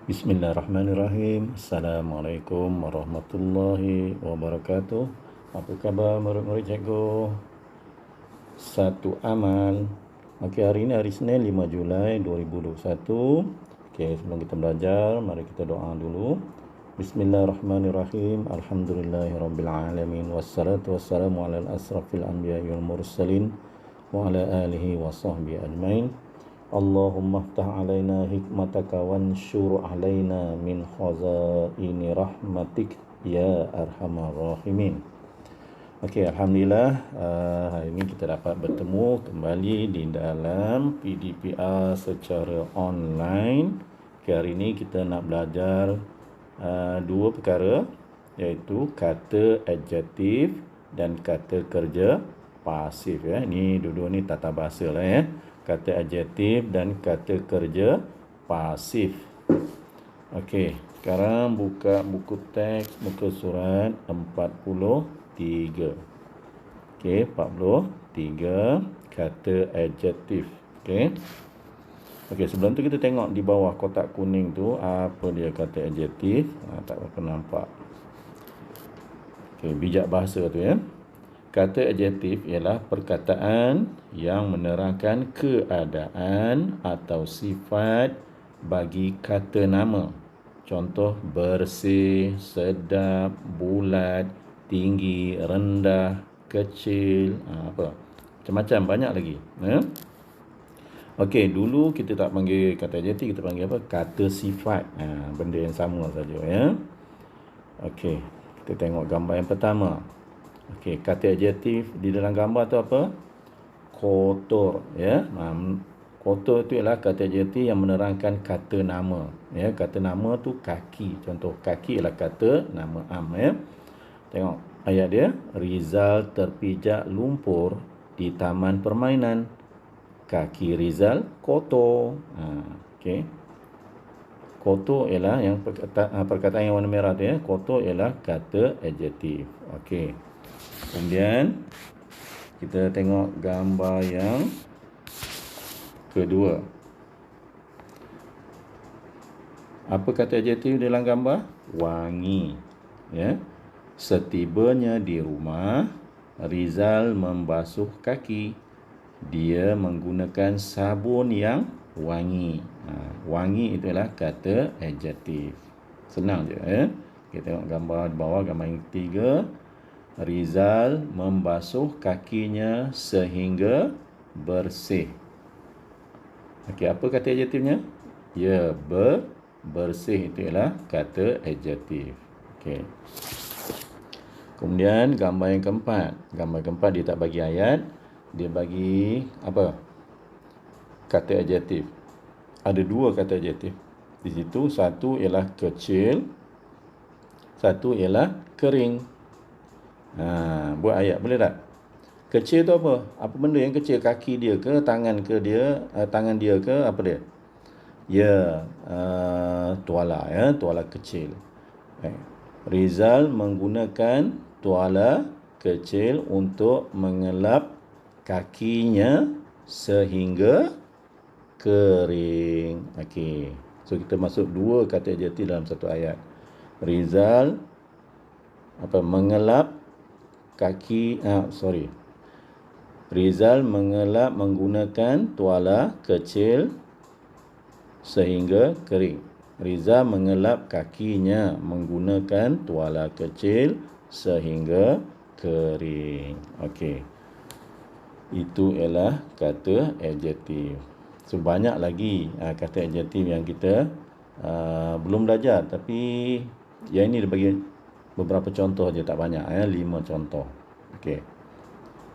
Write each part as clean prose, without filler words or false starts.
Bismillahirrahmanirrahim. Assalamualaikum warahmatullahi wabarakatuh. Apa khabar murid-murid cikgu? Satu amal. Okey, hari ini hari Senin 5 Julai 2021. Okey, sebelum kita belajar, mari kita doa dulu. Bismillahirrahmanirrahim. Alhamdulillahirabbil alamin wassalatu wassalamu ala asrafil anbiya'i wal mursalin wa ala alihi wa sahbihi ajmain. Allahumma ftah alaina hikmataka wansyur alaina min khazaini rahmatik ya arhamar rahimin. Okey, Alhamdulillah, hari ini kita dapat bertemu kembali di dalam PDPR secara online. Okay, hari ini kita nak belajar dua perkara, iaitu kata adjektif dan kata kerja pasif. Ini dua-dua ni tata bahasa lah kata adjektif dan kata kerja pasif. Okey, sekarang buka buku teks muka surat 43. Okey, 43 kata adjektif. Okey. Okey, sebelum tu kita tengok di bawah kotak kuning tu apa dia kata adjektif. Tak berapa nampak. Okey, bijak bahasa tu ya. Kata adjektif ialah perkataan yang menerangkan keadaan atau sifat bagi kata nama. Contoh bersih, sedap, bulat, tinggi, rendah, kecil, macam-macam, banyak lagi. Okey, dulu kita tak panggil kata adjektif, kita panggil apa? Kata sifat. Benda yang sama saja ya. Okey, kita tengok gambar yang pertama. Okey, kata adjektif di dalam gambar tu apa? Kotor ya. Kotor itu ialah kata adjektif yang menerangkan kata nama ya. Kata nama tu kaki. Contoh kaki ialah kata nama am ya. Tengok ayat dia, Rizal terpijak lumpur di taman permainan. Kaki Rizal kotor. Okey. Kotor ialah yang perkataan yang warna merah tu ya. Kotor ialah kata adjektif. Okey. Kemudian kita tengok gambar yang kedua. Apa kata adjektif dalam gambar? Wangi. Ya. Setibanya di rumah, Rizal membasuh kaki. Dia menggunakan sabun yang wangi. Wangi itulah kata adjektif. Senang je ya. Kita tengok gambar di bawah, gambar yang ketiga. Rizal membasuh kakinya sehingga bersih. Okey, apa kata adjektifnya? Ya, bersih itu ialah kata adjektif. Okey. Kemudian gambar yang keempat. Gambar keempat dia tak bagi ayat, dia bagi apa? Kata adjektif. Ada dua kata adjektif di situ. Satu ialah kecil, satu ialah kering. Buat ayat boleh tak? Kecil tu apa? Apa benda yang kecil? Kaki dia ke, tangan ke dia, tangan dia ke, apa dia? Ya, tuala ya, tuala kecil. Rizal menggunakan tuala kecil untuk mengelap kakinya sehingga kering. Okey. So kita masuk dua kata adjektif dalam satu ayat. Rizal mengelap kaki Rizal mengelap menggunakan tuala kecil sehingga kering. Rizal mengelap kakinya menggunakan tuala kecil sehingga kering. Okey. Itu ialah kata adjektif. So banyak lagi kata adjektif yang kita belum belajar, tapi yang ini dia bagi beberapa contoh je, tak banyak 5 contoh. Okey.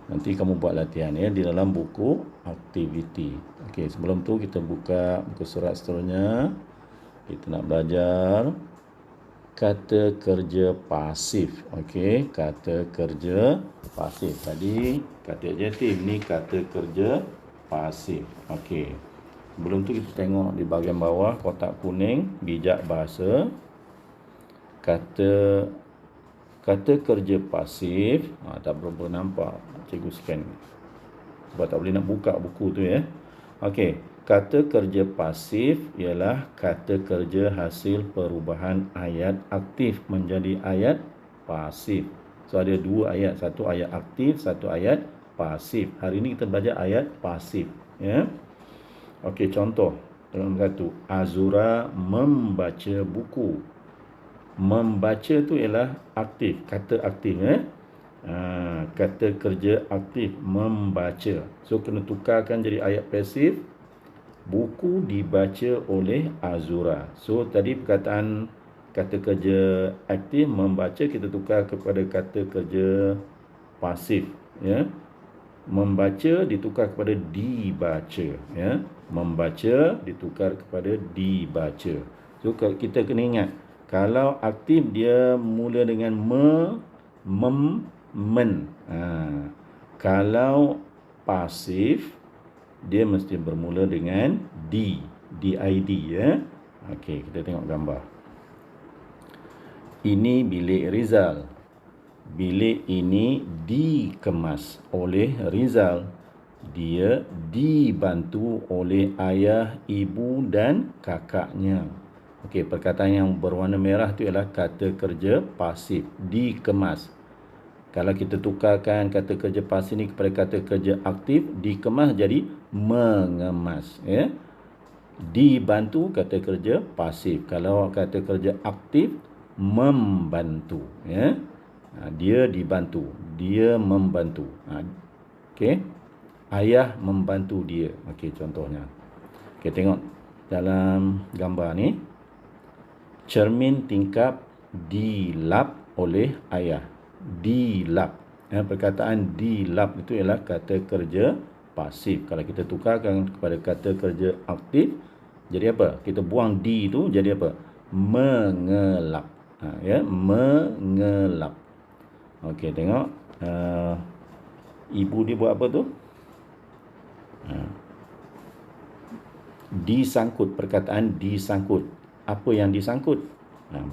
Nanti kamu buat latihan ya di dalam buku aktiviti. Okey, sebelum tu kita buka buku surat seterusnya. Kita nak belajar kata kerja pasif. Okey, kata kerja pasif. Tadi kata adjektif, ni kata kerja pasif. Okey. Sebelum tu kita tengok di bahagian bawah kotak kuning, bijak bahasa. Kata kerja pasif, tak berapa nampak, cikgu scan sebab tak boleh nak buka buku tu ya. Okey, Kata kerja pasif ialah kata kerja hasil perubahan ayat aktif menjadi ayat pasif. So ada dua ayat, satu ayat aktif, satu ayat pasif. Hari ini kita belajar ayat pasif, ya. Okey, contoh dalam satu, Azura membaca buku. Membaca tu ialah aktif, kata aktif, ya. Kata kerja aktif membaca. So kena tukarkan jadi ayat pasif. Buku dibaca oleh Azura. So tadi perkataan kata kerja aktif membaca kita tukar kepada kata kerja pasif, ya. Membaca ditukar kepada dibaca, ya. Membaca ditukar kepada dibaca. So kita kena ingat, kalau aktif dia mula dengan mem, men. Kalau pasif dia mesti bermula dengan did, ya. Okey, kita tengok gambar. Ini bilik Rizal. Bilik ini dikemas oleh Rizal. Dia dibantu oleh ayah, ibu dan kakaknya. Okey, perkataan yang berwarna merah tu ialah kata kerja pasif, dikemas. Kalau kita tukarkan kata kerja pasif ni kepada kata kerja aktif, dikemas jadi mengemas, ya. Dibantu kata kerja pasif. Kalau kata kerja aktif, membantu, ya. Dia dibantu, dia membantu. Okey. Ayah membantu dia. Okey, contohnya. Okey, tengok dalam gambar ni. Cermin tingkap dilap oleh ayah. Dilap. Perkataan dilap itu ialah kata kerja pasif. Kalau kita tukarkan kepada kata kerja aktif, jadi apa? Kita buang di itu jadi apa? Mengelap. Ya, mengelap. Okey, tengok. Ibu dia buat apa tu? Disangkut. Perkataan disangkut. Apa yang disangkut?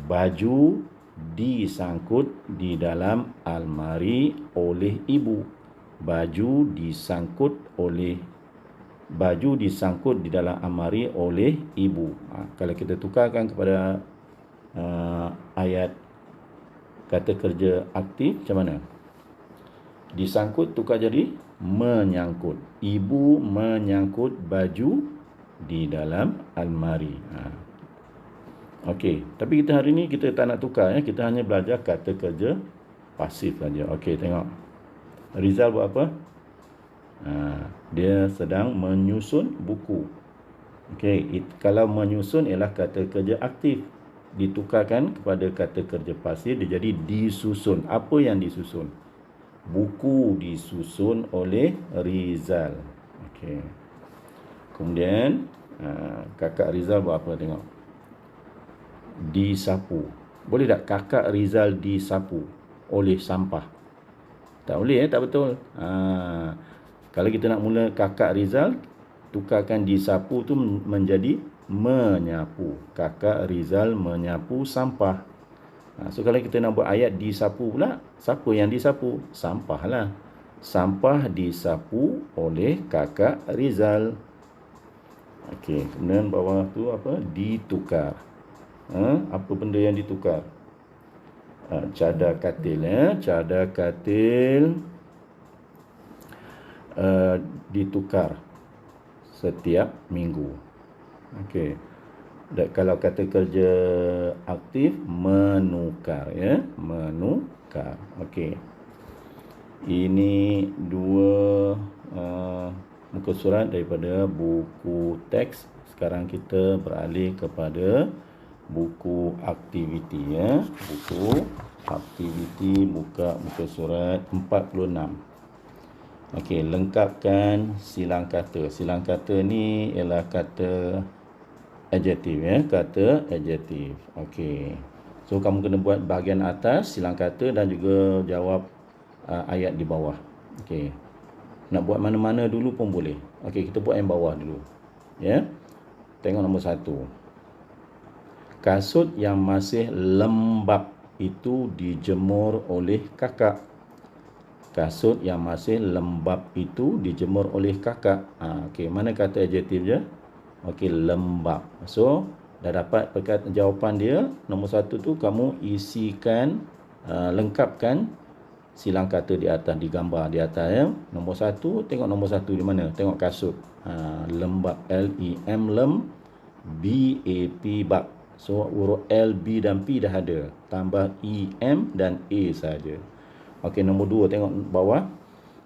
Baju disangkut di dalam almari oleh ibu. Baju disangkut di dalam almari oleh ibu. Kalau kita tukarkan kepada ayat kata kerja aktif, macam mana? Disangkut tukar jadi menyangkut. Ibu menyangkut baju di dalam almari. Okey, tapi kita hari ni kita tak nak tukar, ya. Kita hanya belajar kata kerja pasif saja. Okey, tengok. Rizal buat apa? Dia sedang menyusun buku. Okey, kalau menyusun ialah kata kerja aktif. Ditukarkan kepada kata kerja pasif, dia jadi disusun. Apa yang disusun? Buku disusun oleh Rizal. Okey. Kemudian kakak Rizal buat apa? Tengok. Disapu. Boleh tak kakak Rizal disapu oleh sampah? Tak boleh, tak betul. Kalau kita nak mula kakak Rizal, tukarkan disapu tu menjadi menyapu. Kakak Rizal menyapu sampah. So kalau kita nak buat ayat disapu pula, siapa yang disapu? Sampah lah. Sampah disapu oleh kakak Rizal. Okey, kemudian bawah tu apa? Ditukar. Apa benda yang ditukar? Cadar katil, ya. Cadar katil ditukar setiap minggu. Okey. Dan kalau kata kerja aktif, menukar, ya. Menukar. Okey. Ini dua muka surat daripada buku teks. Sekarang kita beralih kepada buku aktiviti, ya. Buku aktiviti, buka muka surat 46. Okey, lengkapkan silang kata. Silang kata ni ialah kata adjektif, ya. Kata adjektif. Okey. So kamu kena buat bahagian atas silang kata dan juga jawab ayat di bawah. Okey. Nak buat mana-mana dulu pun boleh. Okey, kita buat yang bawah dulu. Ya. Tengok nombor 1. Kasut yang masih lembap itu dijemur oleh kakak. Kasut yang masih lembap itu dijemur oleh kakak. Okey, mana kata adjektif je? Okey, lembap. So, dah dapat jawapan dia. Nombor 1 tu kamu isikan, lengkapkan silang kata di atas, di gambar di atas ya. Nombor 1, tengok nombor 1 di mana? Tengok kasut. Lembap, L-E-M, lem, B-A-P, bab. So, huruf L, B dan P dah ada. Tambah E, M dan A saja. Okey, nombor 2, tengok bawah.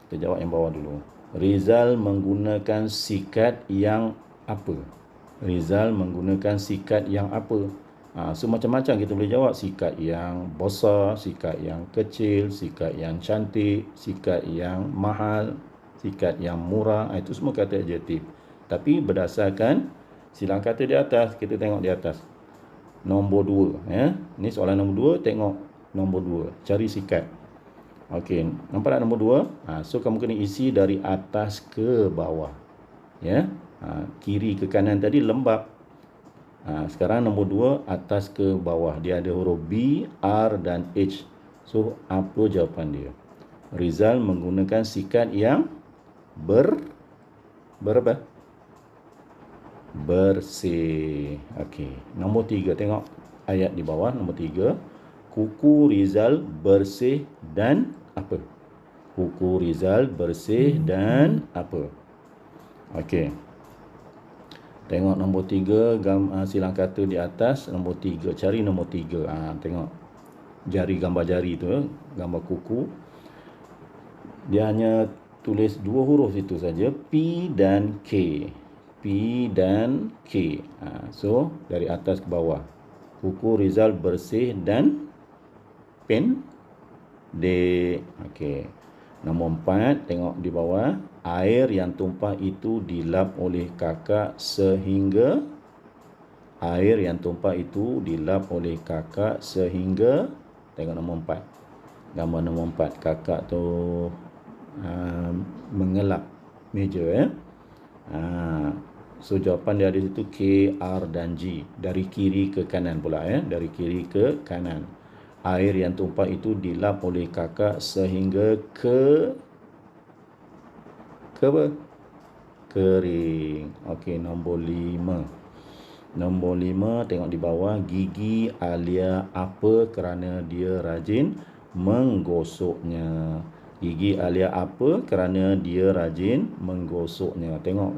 Kita jawab yang bawah dulu. Rizal menggunakan sikat yang apa? Rizal menggunakan sikat yang apa? So macam-macam kita boleh jawab. Sikat yang besar, sikat yang kecil, sikat yang cantik, sikat yang mahal, sikat yang murah. Itu semua kata adjektif. Tapi berdasarkan silang kata di atas, kita tengok di atas. Nombor 2 ya. Ni soalan nombor 2, tengok nombor 2. Cari sikat. Okey, nampak tak nombor 2? So kamu kena isi dari atas ke bawah. Ya. Kiri ke kanan tadi lembap. Sekarang nombor 2 atas ke bawah. Dia ada huruf B, R dan H. So apa jawapan dia? Rizal menggunakan sikat yang berapa? Bersih. Okey, nombor 3 tengok ayat di bawah nombor 3. Kuku Rizal bersih dan apa? Kuku Rizal bersih dan apa? Okey. Tengok nombor 3, silang kata di atas nombor 3. Cari nombor 3. Tengok jari, gambar jari tu, gambar kuku. Dia hanya tulis 2 huruf itu saja, P dan K. P dan K. So dari atas ke bawah. Kuku Rizal bersih dan pendek. Okey. Nombor 4, tengok di bawah. Air yang tumpah itu dilap oleh kakak sehingga. Air yang tumpah itu dilap oleh kakak sehingga. Tengok nombor 4. Gambar nombor 4. Kakak tu mengelap meja ya. So jawapan dia ada situ K, R dan G. Dari kiri ke kanan pula ya. Dari kiri ke kanan. Air yang tumpah itu dilap oleh kakak sehingga apa? Kering. Okey, nombor 5. Nombor 5, tengok di bawah. Gigi Alia apa kerana dia rajin menggosoknya. Gigi Alia apa kerana dia rajin menggosoknya. Tengok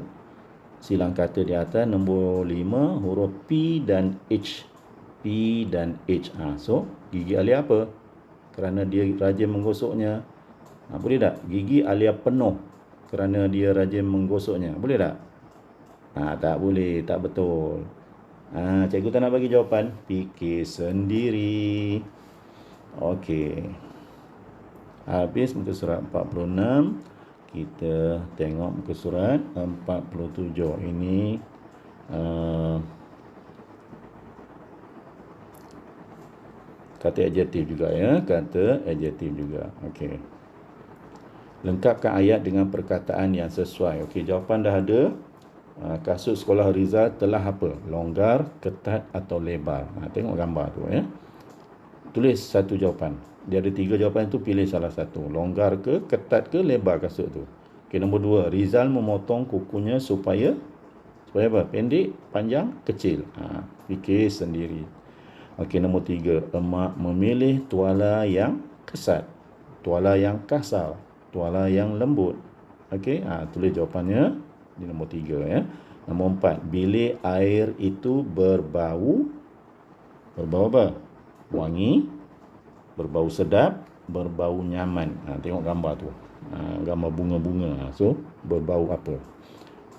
silang kata di atas nombor 5, huruf P dan H. P dan H. So, gigi Alia apa? Kerana dia rajin menggosoknya. Boleh tak? Gigi Alia penuh kerana dia rajin menggosoknya. Boleh tak? Tak boleh. Tak betul. Cikgu tak nak bagi jawapan. Fikir sendiri. Okey. Habis muka surat 46. Kita tengok muka surat 47. Ini kata adjektif juga ya. Kata adjektif juga. Okey. Lengkapkan ayat dengan perkataan yang sesuai. Okey, jawapan dah ada. Kasut sekolah Rizal telah apa? Longgar, ketat atau lebar. Tengok gambar tu ya. Tulis satu jawapan. Dia ada 3 jawapan tu, pilih salah satu. Longgar ke, ketat ke, lebar kasut tu. Okey, nombor 2. Rizal memotong kukunya supaya apa? Pendek, panjang, kecil. Fikir sendiri. Okey, nombor 3. Emak memilih tuala yang kesat, tuala yang kasar, tuala yang lembut. Okey, tulis jawapannya di nombor 3 ya. Nombor 4. Bilik air itu berbau apa? Wangi, berbau sedap, berbau nyaman. Tengok gambar tu. Gambar bunga-bunga. So, berbau apa?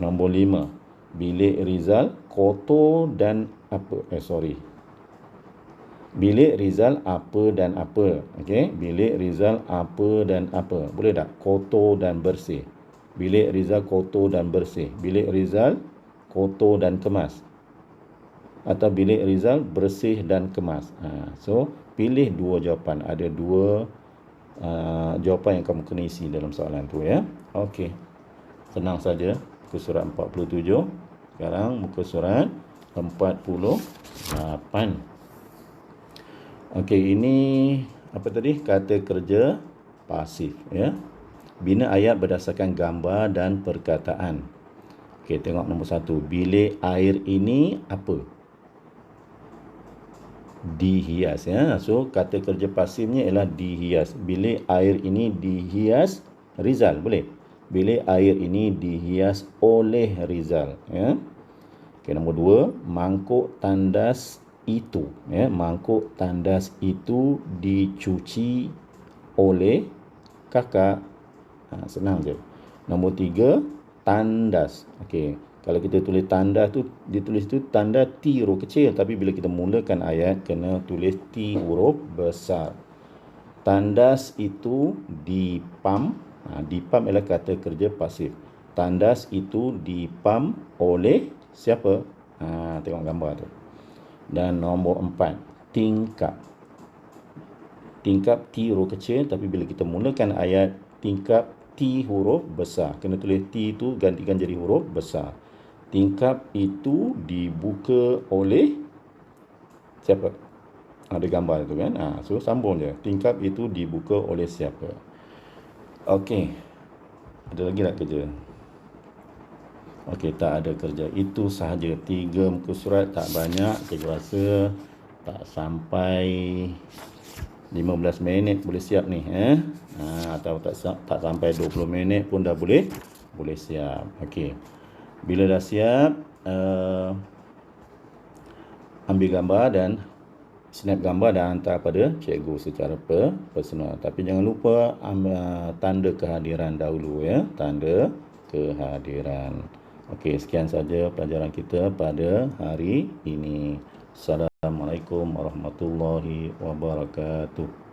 Nombor 5. Bilik Rizal kotor dan apa? Bilik Rizal apa dan apa. Okey, bilik Rizal apa dan apa. Boleh tak? Kotor dan bersih. Bilik Rizal kotor dan bersih. Bilik Rizal kotor dan kemas. Atau bilik Rizal bersih dan kemas. So, pilih 2 jawapan. Ada 2 jawapan yang kamu kena isi dalam soalan tu ya. Okey. Senang saja. Muka surat 47. Sekarang muka surat 48. Okey, ini apa tadi? Kata kerja pasif ya. Bina ayat berdasarkan gambar dan perkataan. Okey, tengok nombor 1. Bilik air ini apa? Dihias ya. So kata kerja pasifnya ialah dihias. Bilik air ini dihias Rizal, boleh? Bilik air ini dihias oleh Rizal ya. Okey, nombor 2, mangkuk tandas itu ya. Mangkuk tandas itu dicuci oleh kakak. Senang je. Nombor 3, tandas. Okey, kalau kita tulis tandas tu, ditulis tu tanda T huruf kecil, tapi bila kita mulakan ayat kena tulis T huruf besar. Tandas itu dipam. Dipam ialah kata kerja pasif. Tandas itu dipam oleh siapa? Tengok gambar tu. Dan nombor 4, tingkap. Tingkap T huruf kecil, tapi bila kita mulakan ayat tingkap T huruf besar, kena tulis T itu gantikan jadi huruf besar. Tingkap itu dibuka oleh siapa? Ada gambar tu kan. So sambung je. Tingkap itu dibuka oleh siapa? Okey. Ada lagi tak kerja? Okey, tak ada kerja. Itu sahaja. 3 muka surat, tak banyak. Saya rasa tak sampai 15 minit boleh siap ni atau tak sampai 20 minit pun dah boleh siap. Okey. Bila dah siap, ambil gambar dan snap gambar dan hantar pada cikgu secara personal. Tapi jangan lupa tanda kehadiran dahulu ya, tanda kehadiran. Okey, sekian saja pelajaran kita pada hari ini. Assalamualaikum warahmatullahi wabarakatuh.